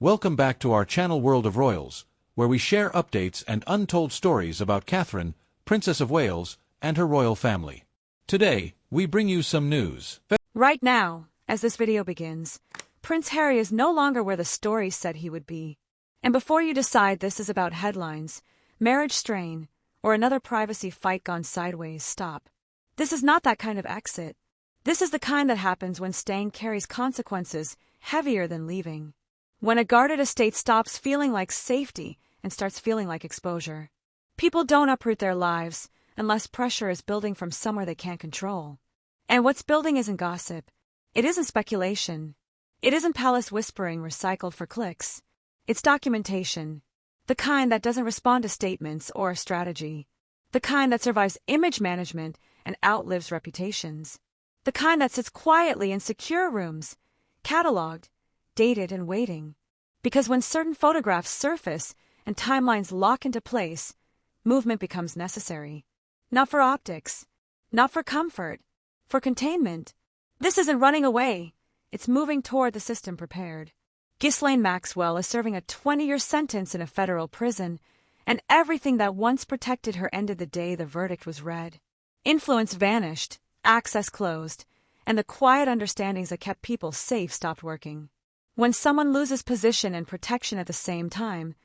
Welcome back to our channel World of Royals, where we share updates and untold stories about Catherine, Princess of Wales, and her royal family. Today, we bring you some news. Right now, as this video begins, Prince Harry is no longer where the stories said he would be. And before you decide this is about headlines, marriage strain, or another privacy fight gone sideways, stop. This is not that kind of exit. This is the kind that happens when staying carries consequences heavier than leaving. When a guarded estate stops feeling like safety and starts feeling like exposure. People don't uproot their lives unless pressure is building from somewhere they can't control. And what's building isn't gossip. It isn't speculation. It isn't palace whispering recycled for clicks. It's documentation. The kind that doesn't respond to statements or a strategy. The kind that survives image management and outlives reputations. The kind that sits quietly in secure rooms, cataloged, dated, and waiting. Because when certain photographs surface and timelines lock into place, movement becomes necessary. Not for optics, not for comfort, for containment. This isn't running away. It's moving toward the system prepared. Ghislaine Maxwell is serving a 20-year sentence in a federal prison, and everything that once protected her ended the day the verdict was read. Influence vanished, access closed, and the quiet understandings that kept people safe stopped working. When someone loses position and protection at the same time,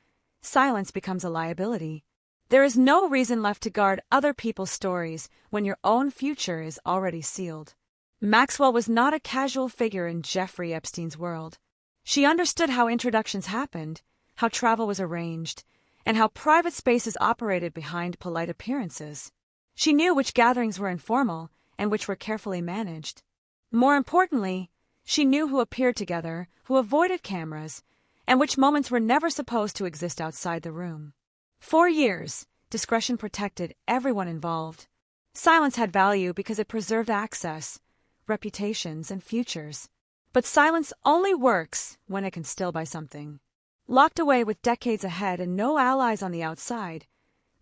silence becomes a liability. There is no reason left to guard other people's stories when your own future is already sealed. Maxwell was not a casual figure in Jeffrey Epstein's world. She understood how introductions happened, how travel was arranged, and how private spaces operated behind polite appearances. She knew which gatherings were informal and which were carefully managed. More importantly, she knew who appeared together, who avoided cameras, and which moments were never supposed to exist outside the room. For years, discretion protected everyone involved. Silence had value because it preserved access, reputations, and futures. But silence only works when it can still buy something. Locked away with decades ahead and no allies on the outside,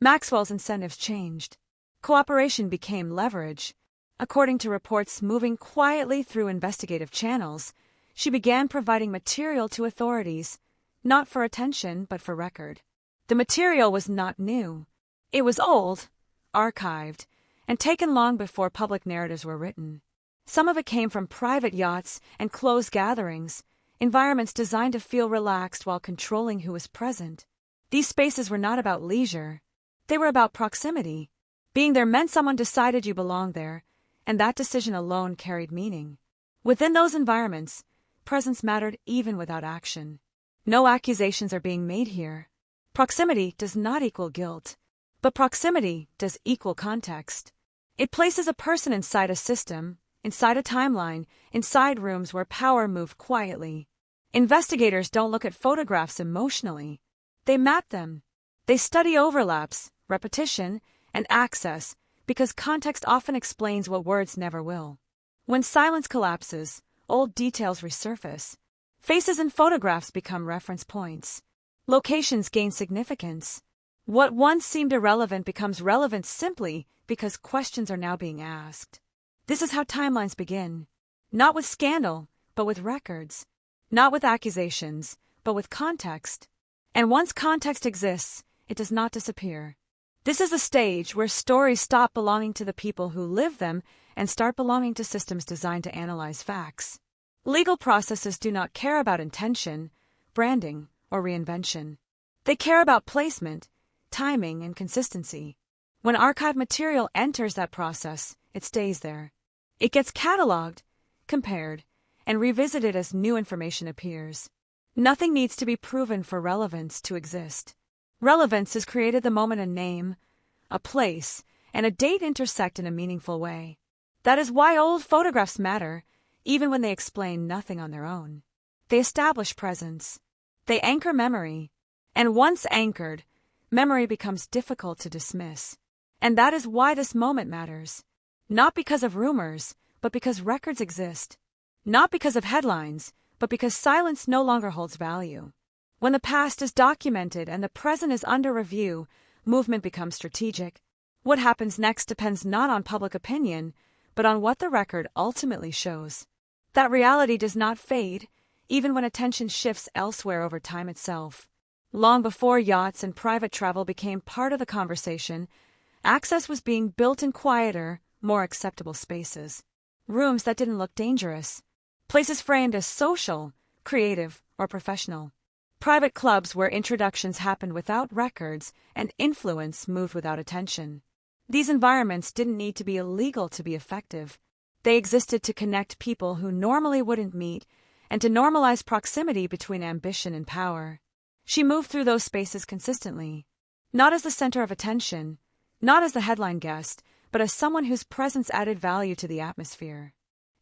Maxwell's incentives changed. Cooperation became leverage. According to reports moving quietly through investigative channels, she began providing material to authorities, not for attention but for record. The material was not new. It was old, archived, and taken long before public narratives were written. Some of it came from private yachts and closed gatherings, environments designed to feel relaxed while controlling who was present. These spaces were not about leisure. They were about proximity. Being there meant someone decided you belonged there, and that decision alone carried meaning. Within those environments, presence mattered even without action. No accusations are being made here. Proximity does not equal guilt, but proximity does equal context. It places a person inside a system, inside a timeline, inside rooms where power moved quietly. Investigators don't look at photographs emotionally. They map them. They study overlaps, repetition, and access, because context often explains what words never will. When silence collapses, old details resurface. Faces in photographs become reference points. Locations gain significance. What once seemed irrelevant becomes relevant simply because questions are now being asked. This is how timelines begin. Not with scandal, but with records. Not with accusations, but with context. And once context exists, it does not disappear. This is the stage where stories stop belonging to the people who live them and start belonging to systems designed to analyze facts. Legal processes do not care about intention, branding, or reinvention. They care about placement, timing, and consistency. When archived material enters that process, it stays there. It gets cataloged, compared, and revisited as new information appears. Nothing needs to be proven for relevance to exist. Relevance is created the moment a name, a place, and a date intersect in a meaningful way. That is why old photographs matter, even when they explain nothing on their own. They establish presence. They anchor memory. And once anchored, memory becomes difficult to dismiss. And that is why this moment matters. Not because of rumors, but because records exist. Not because of headlines, but because silence no longer holds value. When the past is documented and the present is under review, movement becomes strategic. What happens next depends not on public opinion, but on what the record ultimately shows. That reality does not fade, even when attention shifts elsewhere over time itself. Long before yachts and private travel became part of the conversation, access was being built in quieter, more acceptable spaces. Rooms that didn't look dangerous. Places framed as social, creative, or professional. Private clubs where introductions happened without records and influence moved without attention. These environments didn't need to be illegal to be effective. They existed to connect people who normally wouldn't meet and to normalize proximity between ambition and power. She moved through those spaces consistently, not as the center of attention, not as the headline guest, but as someone whose presence added value to the atmosphere.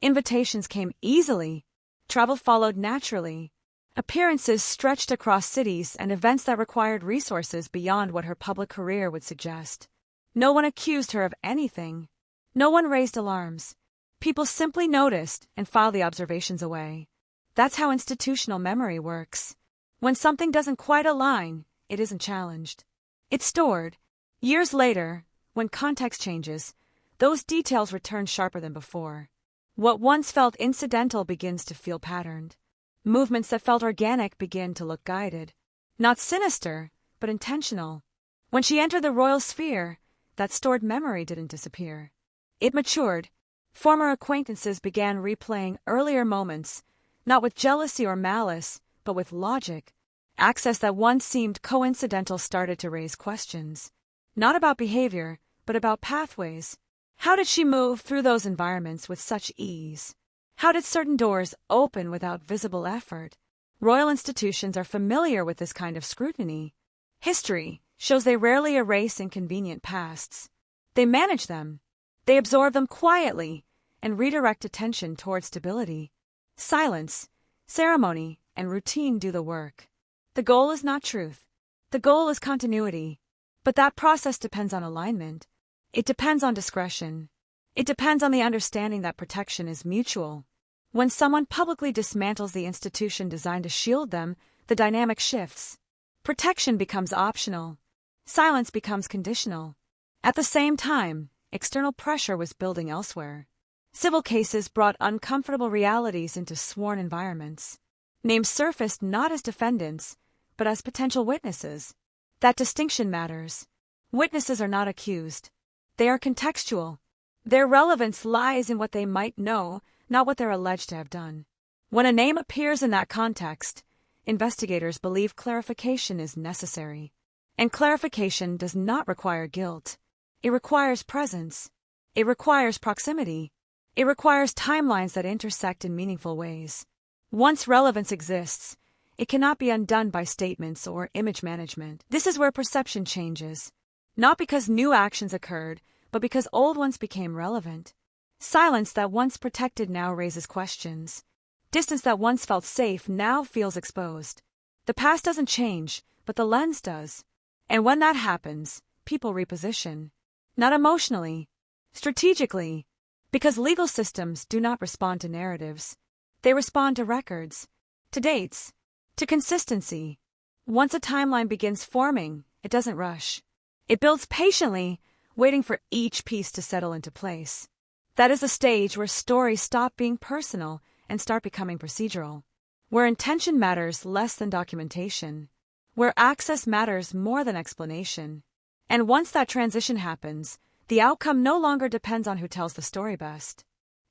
Invitations came easily. Travel followed naturally. Appearances stretched across cities and events that required resources beyond what her public career would suggest. No one accused her of anything. No one raised alarms. People simply noticed and filed the observations away. That's how institutional memory works. When something doesn't quite align, it isn't challenged. It's stored. Years later, when context changes, those details return sharper than before. What once felt incidental begins to feel patterned. Movements that felt organic begin to look guided. Not sinister, but intentional. When she entered the royal sphere, that stored memory didn't disappear. It matured. Former acquaintances began replaying earlier moments, not with jealousy or malice, but with logic. Access that once seemed coincidental started to raise questions. Not about behavior, but about pathways. How did she move through those environments with such ease? How did certain doors open without visible effort? Royal institutions are familiar with this kind of scrutiny. History shows they rarely erase inconvenient pasts. They manage them. They absorb them quietly and redirect attention toward stability. Silence, ceremony, and routine do the work. The goal is not truth. The goal is continuity. But that process depends on alignment. It depends on discretion. It depends on the understanding that protection is mutual. When someone publicly dismantles the institution designed to shield them, the dynamic shifts. Protection becomes optional. Silence becomes conditional. At the same time, external pressure was building elsewhere. Civil cases brought uncomfortable realities into sworn environments. Names surfaced not as defendants, but as potential witnesses. That distinction matters. Witnesses are not accused. They are contextual. Their relevance lies in what they might know, not what they're alleged to have done. When a name appears in that context, investigators believe clarification is necessary. And clarification does not require guilt. It requires presence. It requires proximity. It requires timelines that intersect in meaningful ways. Once relevance exists, it cannot be undone by statements or image management. This is where perception changes. Not because new actions occurred, but because old ones became relevant. Silence that once protected now raises questions. Distance that once felt safe now feels exposed. The past doesn't change, but the lens does. And when that happens, people reposition. Not emotionally, strategically, because legal systems do not respond to narratives. They respond to records, to dates, to consistency. Once a timeline begins forming, it doesn't rush. It builds patiently, waiting for each piece to settle into place. That is a stage where stories stop being personal and start becoming procedural, where intention matters less than documentation, where access matters more than explanation. And once that transition happens, the outcome no longer depends on who tells the story best.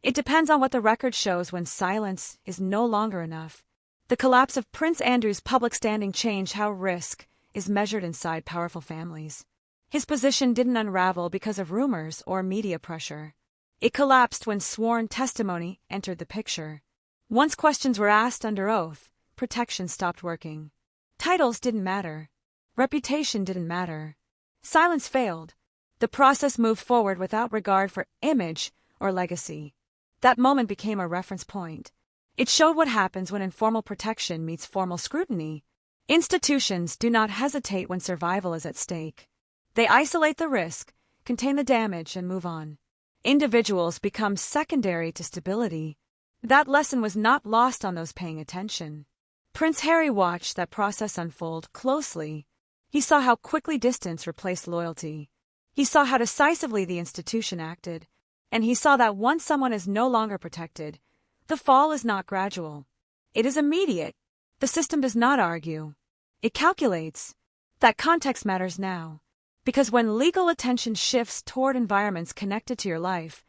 It depends on what the record shows when silence is no longer enough. The collapse of Prince Andrew's public standing changed how risk is measured inside powerful families. His position didn't unravel because of rumors or media pressure. It collapsed when sworn testimony entered the picture. Once questions were asked under oath, protection stopped working. Titles didn't matter. Reputation didn't matter. Silence failed. The process moved forward without regard for image or legacy. That moment became a reference point. It showed what happens when informal protection meets formal scrutiny. Institutions do not hesitate when survival is at stake. They isolate the risk, contain the damage, and move on. Individuals become secondary to stability. That lesson was not lost on those paying attention. Prince Harry watched that process unfold closely. He saw how quickly distance replaced loyalty. He saw how decisively the institution acted. And he saw that once someone is no longer protected, the fall is not gradual. It is immediate. The system does not argue. It calculates. That context matters now. Because when legal attention shifts toward environments connected to your life,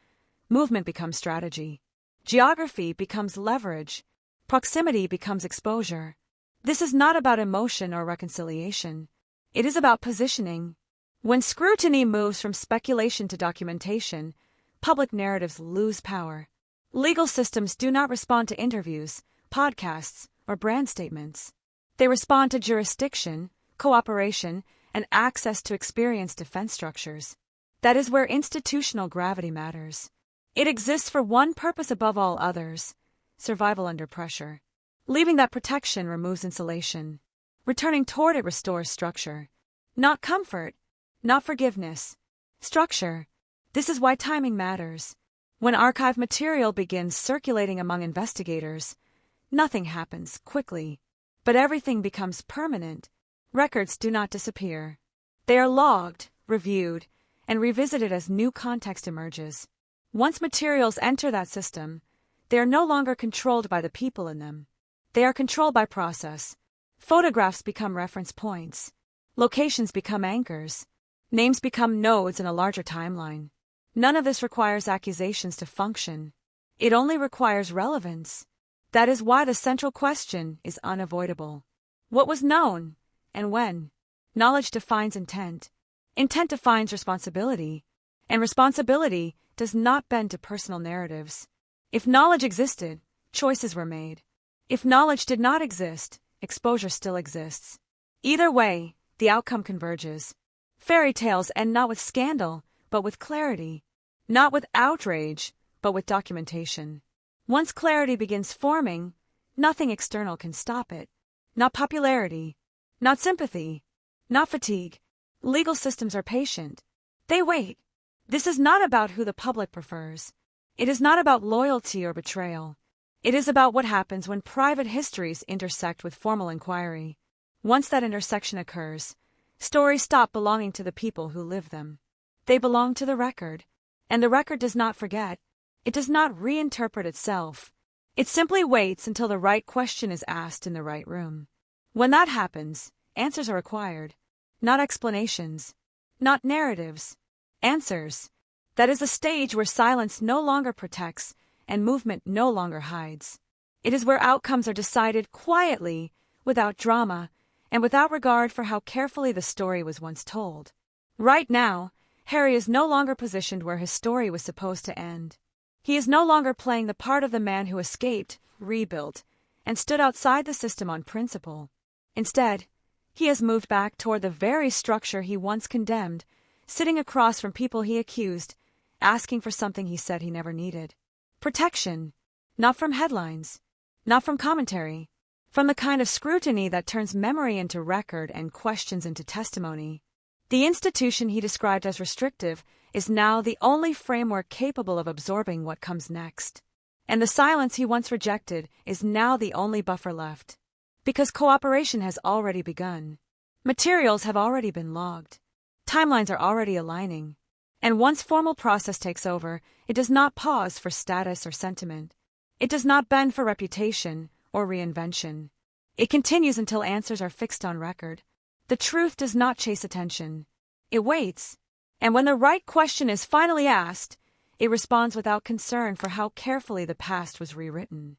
movement becomes strategy. Geography becomes leverage. Proximity becomes exposure. This is not about emotion or reconciliation. It is about positioning. When scrutiny moves from speculation to documentation, public narratives lose power. Legal systems do not respond to interviews, podcasts, or brand statements. They respond to jurisdiction, cooperation, and access to experienced defense structures. That is where institutional gravity matters. It exists for one purpose above all others: survival under pressure. Leaving that protection removes insulation. Returning toward it restores structure. Not comfort, not forgiveness. Structure. This is why timing matters. When archive material begins circulating among investigators, nothing happens quickly, but everything becomes permanent. Records do not disappear. They are logged, reviewed, and revisited as new context emerges. Once materials enter that system, they are no longer controlled by the people in them. They are controlled by process. Photographs become reference points. Locations become anchors. Names become nodes in a larger timeline. None of this requires accusations to function. It only requires relevance. That is why the central question is unavoidable. What was known, and when? Knowledge defines intent. Intent defines responsibility. And responsibility does not bend to personal narratives. If knowledge existed, choices were made. If knowledge did not exist, exposure still exists. Either way, the outcome converges. Fairy tales end not with scandal, but with clarity. Not with outrage, but with documentation. Once clarity begins forming, nothing external can stop it. Not popularity, not sympathy, not fatigue. Legal systems are patient. They wait. This is not about who the public prefers. It is not about loyalty or betrayal. It is about what happens when private histories intersect with formal inquiry. Once that intersection occurs, stories stop belonging to the people who live them. They belong to the record. And the record does not forget. It does not reinterpret itself. It simply waits until the right question is asked in the right room. When that happens, answers are required. Not explanations. Not narratives. Answers. That is a stage where silence no longer protects and movement no longer hides. It is where outcomes are decided quietly, without drama, and without regard for how carefully the story was once told. Right now, Harry is no longer positioned where his story was supposed to end. He is no longer playing the part of the man who escaped, rebuilt, and stood outside the system on principle. Instead, he has moved back toward the very structure he once condemned, sitting across from people he accused, asking for something he said he never needed. Protection, not from headlines, not from commentary, from the kind of scrutiny that turns memory into record and questions into testimony. The institution he described as restrictive is now the only framework capable of absorbing what comes next. And the silence he once rejected is now the only buffer left. Because cooperation has already begun. Materials have already been logged. Timelines are already aligning. And once formal process takes over, it does not pause for status or sentiment. It does not bend for reputation or reinvention. It continues until answers are fixed on record. The truth does not chase attention. It waits. And when the right question is finally asked, it responds without concern for how carefully the past was rewritten.